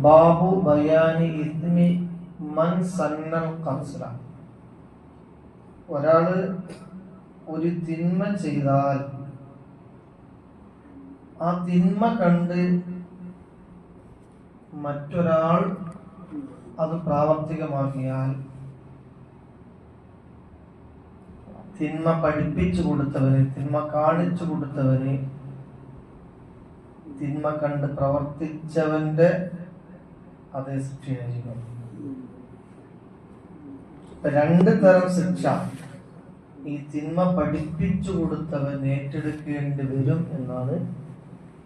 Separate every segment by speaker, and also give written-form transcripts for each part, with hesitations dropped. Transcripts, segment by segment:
Speaker 1: ബാബു ബയാനി ഇസ്മി മൻ സന്നൽ ഖത്ല. ഒരാള് ഒരു തിന്മ ചെയ്താൽ ആ തിന്മ കണ്ട് മറ്റൊരാൾ അത് പ്രാവർത്തികമാക്കിയാൽ തിന്മ പഠിപ്പിച്ചു കൊടുത്തവന്, തിന്മ കാണിച്ചു കൊടുത്തവന്, തിന്മ കണ്ട് പ്രവർത്തിച്ചവന്റെ അതേ ശിക്ഷയായിരിക്കും. രണ്ട് തരം ശിക്ഷ ഈ തിന്മ പഠിപ്പിച്ചു കൊടുത്തവൻ ഏറ്റെടുക്കേണ്ടി വരും എന്നാണ്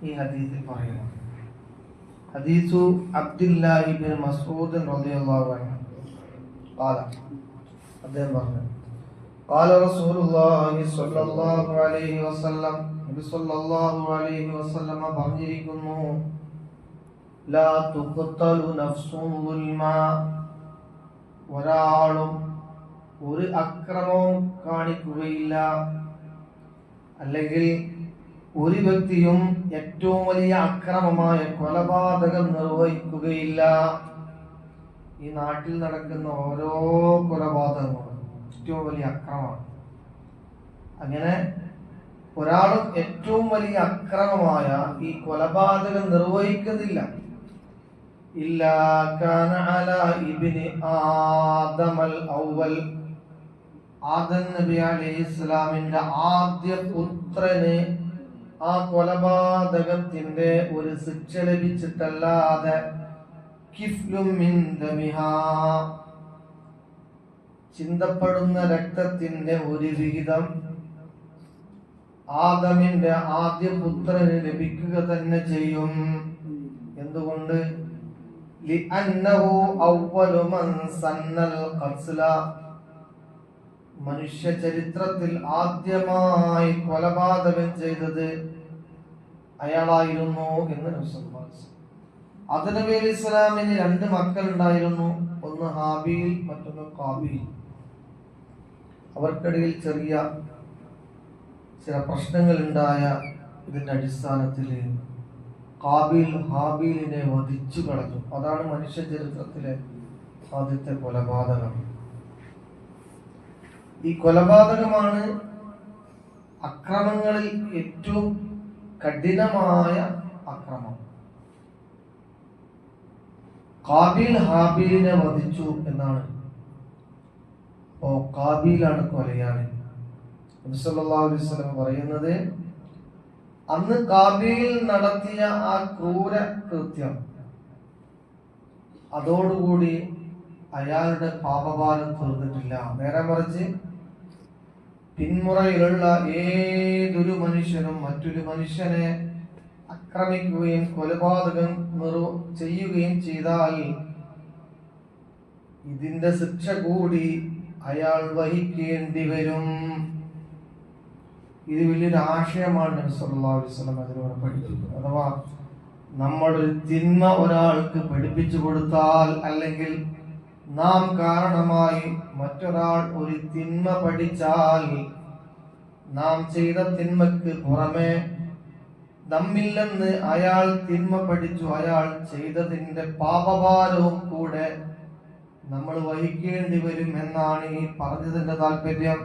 Speaker 1: ഈ ഹദീസിൽ പറയുന്നത്. ഹദീസു അബ്ദുല്ലാഹി ഇബ്നു മസ്ഊദ് റളിയല്ലാഹു അൻഹു ഖാല, അദ്ദേഹം പറഞ്ഞു, ഖാല റസൂലുള്ളാഹി സ്വല്ലല്ലാഹു അലൈഹി വസല്ലം, നബി സ്വല്ലല്ലാഹു അലൈഹി വസല്ലം പറഞ്ഞിരിക്കുന്നു, ലാ തുഖ്തലു നഫ്സുൻ ദുൽമാ, ഒരാളും ഒരു അക്രമവും കാണിക്കുകയില്ല, അല്ലെങ്കിൽ ഒരു വ്യക്തിയും ഏറ്റവും വലിയ അക്രമമായ കൊലപാതകം നിർവഹിക്കുകയില്ല. ഈ നാട്ടിൽ നടക്കുന്ന ഓരോ കൊലപാതകങ്ങളും ഏറ്റവും വലിയ അക്രമമാണ്. അങ്ങനെ ഒരാളും ഏറ്റവും വലിയ അക്രമമായ ഈ കൊലപാതകം നിർവഹിക്കുന്നില്ല. ഇല്ലാ കാന അലാ ഇബ്നി ആദമൽ ഔവൽ, ആദം നബി അലൈഹിസ്സലാമിന്റെ ആദ്യ പുത്രന് ആ കൊലപാതകത്തിന്റെ ഒരു ശിക്ഷ ലഭിച്ചിട്ടല്ലാതെ കിഫ്ലും മിൻ ദമിഹാ, ചിന്തപ്പെടുന്ന രക്തത്തിന്റെ ഒരു വിഹിതം ആദമിന്റെ ആദ്യ പുത്രന് ലഭിക്കുക തന്നെ ചെയ്യും. എന്തുകൊണ്ട്? ലിഅന്നഹു അവ്വലു മൻ സന്നൽ ഖത്ല, മനുഷ്യ ചരിത്രത്തിൽ ആദ്യമായി കൊലപാതകം ചെയ്തത് അയാളായിരുന്നു എന്ന് നബി സല്ലല്ലാഹു അലൈഹി വസല്ലം. ആദം നബി അലൈഹിസ്സലാമിന് രണ്ട് മക്കൾ ഉണ്ടായിരുന്നു, ഒന്ന് ഹാബീൽ, മറ്റൊന്ന് ഖാബീൽ. അവർക്കിടയിൽ ചെറിയ ചില പ്രശ്നങ്ങൾ ഉണ്ടായ ഇതിന്റെ അടിസ്ഥാനത്തിൽ ഖാബീൽ ഹാബീലിനെ വധിച്ചു കളഞ്ഞു. അതാണ് മനുഷ്യ ചരിത്രത്തിലെ ആദ്യത്തെ കൊലപാതകം. ഈ കൊലപാതകമാണ് അക്രമങ്ങളിൽ ഏറ്റവും കഠിനമായ അക്രമം. ഖാബീൽ ഹാബീലിനെ വധിച്ചു എന്നാണ്. അപ്പോ ഖാബീലാണ് കൊലയാളി. നബി സല്ലല്ലാഹു അലൈഹി വസല്ലം പറയുന്നത്, അന്ന് ഖാബീൽ നടത്തിയ ആ ക്രൂര കൃത്യം അതോടുകൂടി അയാളുടെ പാപഭാരം തീർന്നിട്ടില്ല. നേരെ മറിച്ച് പിന്മുറയിലുള്ള ഏതൊരു മനുഷ്യനും മറ്റൊരു മനുഷ്യനെ ആക്രമിക്കുകയും കൊലപാതകം ചെയ്യുകയും ചെയ്താൽ ഇതിന്റെ ശിക്ഷ കൂടി അയാൾ വഹിക്കേണ്ടി വരും. ഇത് വലിയൊരു ആശയമാണ് നബി സല്ലല്ലാഹു അലൈഹി വസല്ലം അതിലൂടെ പഠിപ്പിക്കുന്നത്. അഥവാ നമ്മളൊരു തിന്മ ഒരാൾക്ക് പഠിപ്പിച്ചു കൊടുത്താൽ, അല്ലെങ്കിൽ നാം കാരണമായി മറ്റൊരാൾ ഒരു തിന്മ പഠിച്ചാൽ, നാം ചെയ്ത തിന്മക്ക് പുറമെ നമ്മിൽ നിന്ന് അയാൾ തിന്മ പഠിച്ചു, അയാൾ ചെയ്തതിന്റെ പാപഭാരവും കൂടെ നമ്മൾ വഹിക്കേണ്ടി വരും എന്നാണ് ഈ പറഞ്ഞതിന്റെ താല്പര്യം.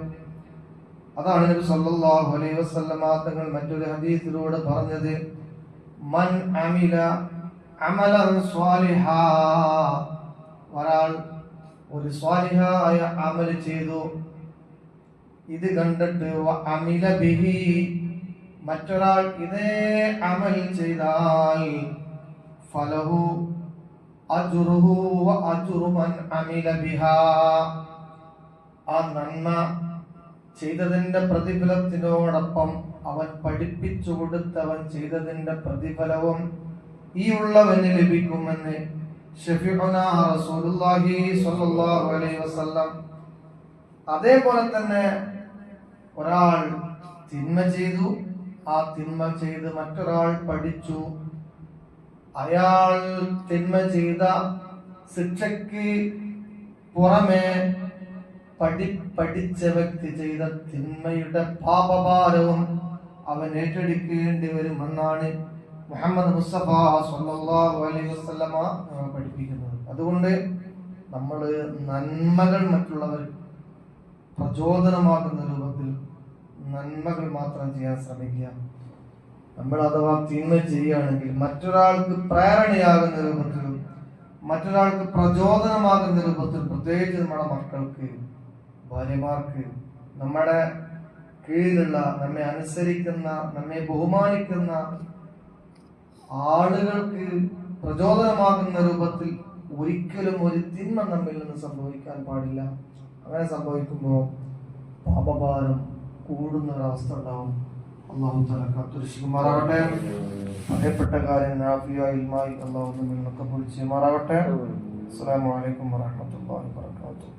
Speaker 1: അതാണ് നബി സല്ലല്ലാഹു അലൈഹി വസല്ലം തങ്ങൾ മറ്റൊരു ഹദീസിലൂടെ പറഞ്ഞത്, മൻ അമില അമലൻ സ്വാലിഹാ, ഒരാൾ ഒരു സ്വാലിഹായ അമൽ ചെയ്തു, ഇത് കണ്ടിട്ട് അമില ബിഹി, മറ്റൊരാൾ ഇതേ അമൽ ചെയ്താൽ, ഫലഹു അജ്റുഹു വ അജ്റു മൻ അമില ബിഹാ, ആ നന്മ ചെയ്തതിന്റെ പ്രതിഫലത്തിനോടൊപ്പം അവൻ പഠിപ്പിച്ചു കൊടുത്തവൻ ചെയ്തതിന്റെ പ്രതിഫലവും ഈ ഉള്ളവന് ലഭിക്കുമെന്ന് ഷഫീഉനാ റസൂലുള്ളാഹി സ്വല്ലല്ലാഹു അലൈഹി വസല്ലം. അതേപോലെ തന്നെ ഒരാൾ തിന്മ ചെയ്തു, ആ തിന്മ ചെയ്ത് മറ്റൊരാൾ പഠിച്ചു, അയാൾ തിന്മ ചെയ്ത ശിക്ഷയ്ക്ക് പുറമെ പഠിച്ച വ്യക്തി ചെയ്ത തിന്മയുടെ പാപഭാരവും അവൻ ഏറ്റെടുക്കേണ്ടി വരുമെന്നാണ് മുഹമ്മദ് മുസ്തഫ സ്വല്ലല്ലാഹു അലൈഹി വസല്ലമ പഠിപ്പിക്കുന്നത്. അതുകൊണ്ട് നമ്മൾ നന്മകൾ മറ്റുള്ളവർ പ്രചോദനമാകുന്ന രൂപത്തിൽ നന്മകൾ മാത്രം ചെയ്യാൻ ശ്രമിക്കുക. നമ്മൾ അഥവാ തിന്മ ചെയ്യുകയാണെങ്കിൽ മറ്റൊരാൾക്ക് പ്രേരണയാകുന്ന രൂപത്തിലും മറ്റൊരാൾക്ക് പ്രചോദനമാകുന്ന രൂപത്തിൽ, പ്രത്യേകിച്ച് നമ്മുടെ മക്കൾക്ക്, ഭാര്യമാർക്ക്, നമ്മുടെ കീഴിലുള്ള നമ്മെ അനുസരിക്കുന്ന നമ്മെ ബഹുമാനിക്കുന്ന ആളുകൾക്ക് പ്രചോദനമാകുന്ന രൂപത്തിൽ ഒരിക്കലും ഒരു തിന്മ നമ്മിൽ നിന്ന് സംഭവിക്കാൻ പാടില്ല. അങ്ങനെ സംഭവിക്കുമ്പോൾ പാപഭാരം കൂടുന്ന ഒരവസ്ഥ ഉണ്ടാവും. അള്ളാഹു തആല കാത്തുരക്ഷിക്കുമാറാകട്ടെ. പറയപ്പെട്ട കാര്യം നാഫിയായി ഇൽമായി അള്ളാഹു നമ്മിൽ നിന്നൊക്കെ പൊളിച്ച് മാറാകട്ടെ. അസ്സലാമു അലൈക്കും വറഹ്മത്തുള്ളാഹി വബറകാതുഹു.